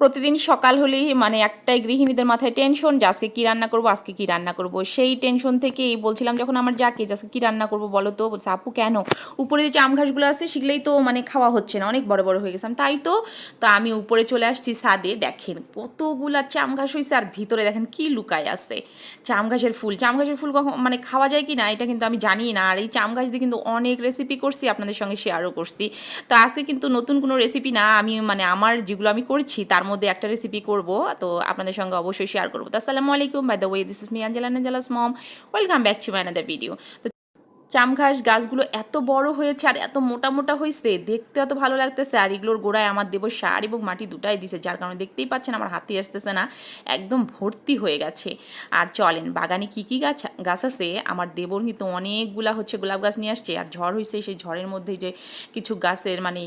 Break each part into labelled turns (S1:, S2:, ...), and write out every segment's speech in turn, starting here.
S1: প্রতিদিন সকাল হলেই মানে একটাই গৃহিণীদের মাথায় টেনশন যে আজকে কী রান্না করবো, আজকে কী রান্না করবো। সেই টেনশন থেকেই বলছিলাম যখন আমার যাকে যে আজকে কী রান্না করবো বলো তো, বলছে আপু কেন, উপরে যে আম ঘাসগুলো আছে সেগুলোই তো মানে খাওয়া হচ্ছে না, অনেক বড় বড় হয়ে গেছে। তাই তো আমি উপরে চলে আসছি ছাদে, দেখেন কতগুলা চাম ঘাস হয়েছে আর ভিতরে দেখেন কি লুকায় আছে চাম ঘাসের ফুল। চাম ঘাসের ফুল মানে খাওয়া যায় কি না এটা কিন্তু আমি জানি না। আর এই চাম ঘাস দিয়ে কিন্তু অনেক রেসিপি করছি, আপনাদের সঙ্গে শেয়ারও করছি। তো আজকে কিন্তু নতুন কোনো রেসিপি না, আমি মানে আমার যেগুলো আমি করছি তার মধ্যে একটা রেসিপি করব, তো আপনাদের সঙ্গে অবশ্যই শেয়ার করবো। তো আসসালামু আলাইকুম, by the way this is me Angela's mom, welcome back to my another video. চাম ঘাস গাছগুলো এত বড় হয়েছে আর এত মোটা মোটা হয়েছে, দেখতে এত ভালো লাগতেছে। আর এগুলোর গোড়ায় আমার দেবর সার এবং মাটি দুটাই দিছে, যার কারণে দেখতেই পাচ্ছেন আমার হাতে আসতেছে না, একদম ভর্তি হয়ে গেছে। আর চলেন বাগানে কি কি গাছ গাছ আছে, আমার দেবর কিন্তু অনেকগুলা হচ্ছে গোলাপ গাছ নিয়ে আসছে। আর ঝড় হয়েছে, সেই ঝড়ের মধ্যে যে কিছু গাছের মানে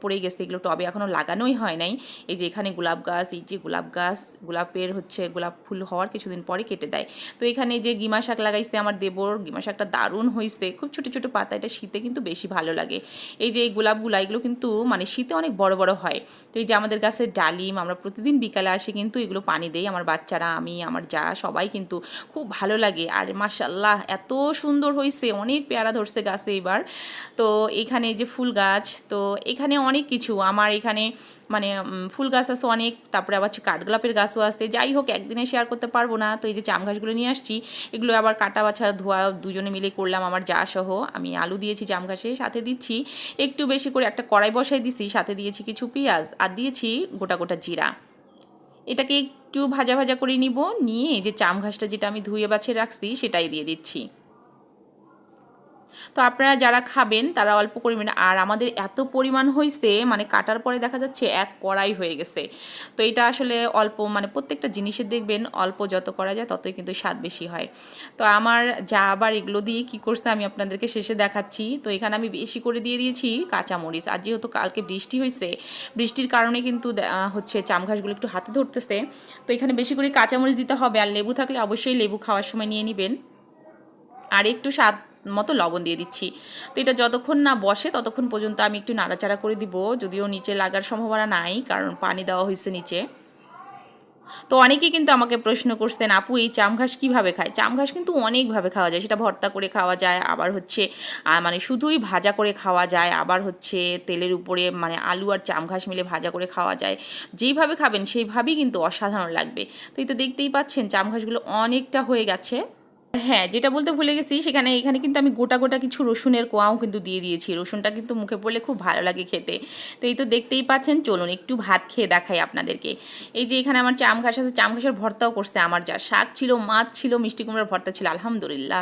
S1: পড়ে গেছে, এগুলো টবে এখনও লাগানোই হয় নাই। এই যে এখানে গোলাপ গাছ, এই যে গোলাপ গাছ, গোলাপের হচ্ছে গোলাপ ফুল হওয়ার কিছুদিন পরে কেটে দেয়। তো এখানে যে গিমা শাক লাগাইছে আমার দেবর, গিমা শাকটা দারুণ হয়েছে, খুব ছোটো ছোটো পাতা, এটা শীতে কিন্তু বেশি ভালো লাগে। এই যে এই গোলাপগুলা এগুলো কিন্তু মানে শীতে অনেক বড় বড় হয়। তো এই যে আমাদের গাছের ডালিম, আমরা প্রতিদিন বিকালে আসি কিন্তু এগুলো পানি দেই, আমার বাচ্চারা, আমি, আমার যা, সবাই কিন্তু খুব ভালো লাগে। আর মাশাআল্লাহ এত সুন্দর হয়েছে, অনেক পেয়ারা ধরছে গাছে এবার। তো এখানে এই যে ফুল গাছ, তো এখানে অনেক কিছু আমার এখানে মানে ফুল গাছ আছে অনেক, তারপরে আবার কাঠগোলাপের গাছও আছে। যাই হোক একদিনে শেয়ার করতে পারবো না। তো এই যে চাম ঘাসগুলো নিয়ে আসছি, এগুলো আবার কাটা বাছা ধোয়া দুজনে মিলে করলাম, আমার যা সহ। আমি আলু দিয়েছি চাম ঘাসে, সাথে দিচ্ছি একটু বেশি করে একটা কড়াই বসাই দিছি, সাথে দিয়েছি কিছু পেঁয়াজ আর দিয়েছি গোটা গোটা জিরা। এটাকে একটু ভাজা ভাজা করে নিব, নিয়ে যে চাম ঘাসটা যেটা আমি ধুয়ে বাছিয়ে রাখছি সেটাই দিয়ে দিচ্ছি। তো আপনারা যারা খাবেন তারা অল্প পরিমাণে, আর আমাদের এত পরিমাণ হয়েছে মানে কাটার পরে দেখা যাচ্ছে এক কড়াই হয়ে গেছে। তো এটা আসলে অল্প মানে প্রত্যেকটা জিনিসের দেখবেন অল্প যত করা যায় ততই কিন্তু স্বাদ বেশি হয়। তো আমার যা আবার এগুলো দিয়ে কী করছে আমি আপনাদেরকে শেষে দেখাচ্ছি। তো এখানে আমি বেশি করে দিয়ে দিয়েছি কাঁচামরিচ, আর যেহেতু কালকে বৃষ্টি হয়েছে, বৃষ্টির কারণে কিন্তু হচ্ছে চাম ঘাসগুলো একটু হাতে ধরতেছে। তো এখানে বেশি করে কাঁচামরিচ দিতে হবে, আর লেবু থাকলে অবশ্যই লেবু খাওয়ার সময় নিয়ে নেবেন। আর একটু স্বাদ মতো লবণ দিয়ে দিচ্ছি। তো এটা যতক্ষণ না বসে ততক্ষণ পর্যন্ত আমি একটু নাড়াচাড়া করে দিব, যদিও নিচে লাগার সম্ভাবনা নাই কারণ পানি দেওয়া হয়েছে নিচে। তো অনেকেই কিন্তু আমাকে প্রশ্ন করছেন আপু এই চাম ঘাস কীভাবে খায়। চাম ঘাস কিন্তু অনেকভাবে খাওয়া যায়, সেটা ভর্তা করে খাওয়া যায়, আবার হচ্ছে মানে শুধুই ভাজা করে খাওয়া যায়, আবার হচ্ছে তেলের উপরে মানে আলু আর চাম ঘাস মিলে ভাজা করে খাওয়া যায়। যেইভাবে খাবেন সেইভাবেই কিন্তু অসাধারণ লাগবে। তো এই তো দেখতেই পাচ্ছেন চাম ঘাসগুলো অনেকটা হয়ে গেছে। হ্যাঁ, যেটা বলতে ভুলে গেছি, এখানে কিন্তু আমি গোটা গোটা কিছু রসুনের কোয়াও কিন্তু দিয়ে দিয়েছি। রসুনটা কিন্তু মুখে পড়লে খুব ভালো লাগে খেতে। তো এই তো দেখতেই পাচ্ছেন, চলুন একটু ভাত খেয়ে দেখাই আপনাদেরকে। এই যে এখানে আমার চাম ঘাস আছে, চাম ঘাসের ভর্তাও করছে আমার যা, শাক ছিল, মাছ ছিল, মিষ্টি কুমড়ার ভর্তা ছিল, আলহামদুলিল্লাহ।